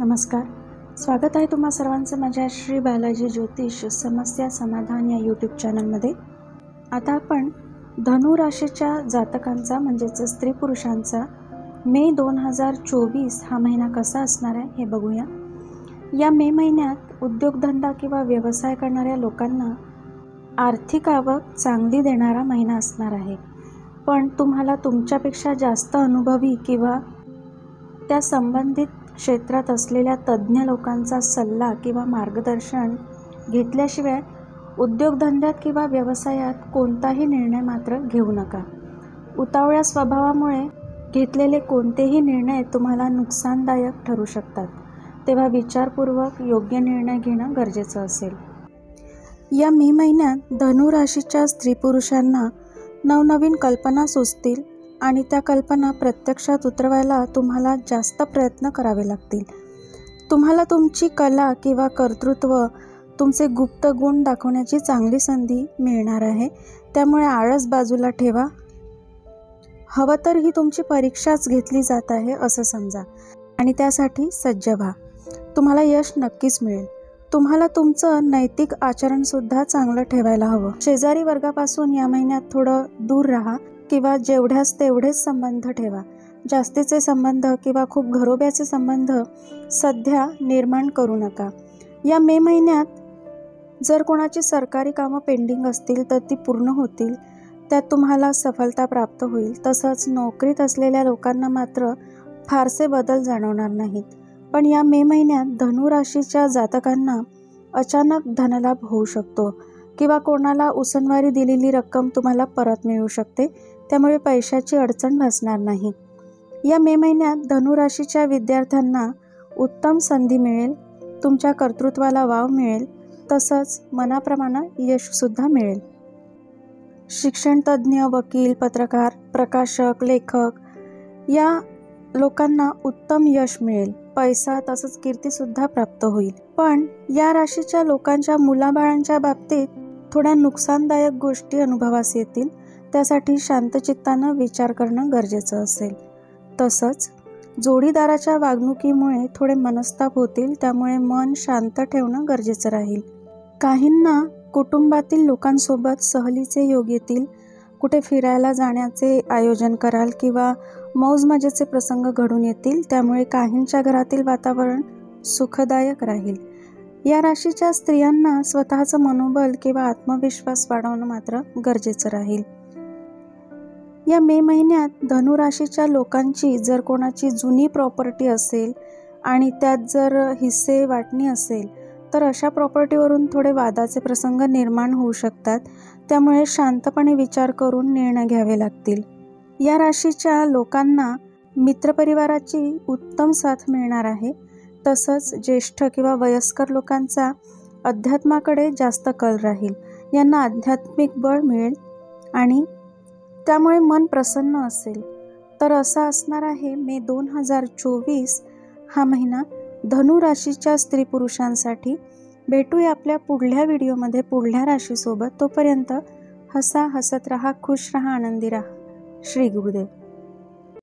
नमस्कार. स्वागत आहे तुम्हा सर्वांचं माझ्या श्री बालाजी ज्योतिष समस्या समाधान या यूट्यूब चॅनलमध्ये. आता आपण धनु राशीच्या जातकांचा म्हणजेच स्त्री पुरुषांचा मे 2024 हा महिना कसा असणार आहे हे बघूया. या मे महिन्यात उद्योगधंदा किंवा व्यवसाय करणाऱ्या लोकांना आर्थिक आवक चांगली देणारा महिना असणार आहे. पण तुम्हाला तुमच्यापेक्षा जास्त अनुभवी किंवा त्या संबंधित क्षेत्रात असलेल्या तज्ज्ञ लोकांचा सल्ला किंवा मार्गदर्शन घेतल्याशिवाय उद्योगधंद्यात किंवा व्यवसायात कोणताही निर्णय मात्र घेऊ नका. उतावळ्या स्वभावामुळे घेतलेले कोणतेही निर्णय तुम्हाला नुकसानदायक ठरू शकतात, तेव्हा विचारपूर्वक योग्य निर्णय घेणं गरजेचं असेल. या मे महिन्यात धनु राशीच्या स्त्री पुरुषांना नवनवीन कल्पना सुचतील आणि त्या कल्पना प्रत्यक्षात उतरवायला तुम्हाला जास्त प्रयत्न करावे लागतील. तुम्हाला तुमची कला किंवा कर्तृत्व, तुमचे गुप्त गुण दाखवण्याची चांगली संधी मिळणार आहे. त्यामुळे आळस बाजूला ठेवा. हवं तर ही तुमची परीक्षाच घेतली जात आहे असं समजा आणि त्यासाठी सज्ज व्हा. तुम्हाला यश नक्कीच मिळेल. तुम्हाला तुमचं नैतिक आचरणसुद्धा चांगलं ठेवायला हवं. शेजारी वर्गापासून या महिन्यात थोडं दूर राहा किंवा जेवढ्याच तेवढेच संबंध ठेवा. जास्तीचे संबंध किंवा खूप घरोब्याचे संबंध सध्या निर्माण करू नका. या मे महिन्यात जर कोणाची सरकारी कामं पेंडिंग असतील तर ती पूर्ण होतील. त्यात तुम्हाला सफलता प्राप्त होईल. तसंच नोकरीत असलेल्या लोकांना मात्र फारसे बदल जाणवणार नाहीत. पण या मे महिन्यात धनु राशीच्या जातकांना अचानक धनलाभ होऊ शकतो किंवा कोणाला उसनवारी दिलेली रक्कम तुम्हाला परत मिळू शकते. त्यामुळे पैशाची अडचण भासणार नाही. या मे महिन्यात धनु राशीच्या विद्यार्थ्यांना उत्तम संधी मिळेल. तुमच्या कर्तृत्वाला वाव मिळेल. तसंच मनाप्रमाणे यशसुद्धा मिळेल. शिक्षणतज्ज्ञ, वकील, पत्रकार, प्रकाशक, लेखक या लोकांना उत्तम यश मिळेल. पैसा तसंच कीर्तीसुद्धा प्राप्त होईल. पण या राशीच्या लोकांच्या मुलाबाळांच्या बाबतीत थोड्या नुकसानदायक गोष्टी अनुभवास येतील. त्यासाठी शांतचित्तानं विचार करणं गरजेचं असेल. तसंच जोडीदाराच्या वागणुकीमुळे थोडे मनस्ताप होतील. त्यामुळे मन शांत ठेवणं गरजेचं राहील. काहींना कुटुंबातील लोकांसोबत सहलीचे योग येतील. कुठे फिरायला जाण्याचे आयोजन कराल किंवा मौजमजेचे प्रसंग घडून येतील. त्यामुळे काहींच्या घरातील वातावरण सुखदायक राहील. या राशीच्या स्त्रियांना स्वतःचं मनोबल किंवा आत्मविश्वास वाढवणं मात्र गरजेचं राहील. या मे महिन्यात धनु राशीच्या लोकांची जर कोणाची जुनी प्रॉपर्टी असेल आणि त्यात जर हिस्से वाटणी असेल तर अशा प्रॉपर्टीवरून थोडे वादाचे प्रसंग निर्माण होऊ शकतात. त्यामुळे शांतपणे विचार करून निर्णय घ्यावे लागतील. या राशीच्या लोकांना मित्रपरिवाराची उत्तम साथ मिळणार आहे. तसंच ज्येष्ठ किंवा वयस्कर लोकांचा अध्यात्माकडे जास्त कल राहील. यांना आध्यात्मिक बळ मिळेल आणि त्यामुळे मन प्रसन्न असेल. तर असा असणार आहे मे 2024 हा महिना धनु राशीच्या स्त्री पुरुषांसाठी. भेटूया आपल्या पुढल्या व्हिडिओमध्ये पुढल्या राशीसोबत. तोपर्यंत हसा, हसत राहा, खुश राहा, आनंदी राहा. श्री गुरुदेव.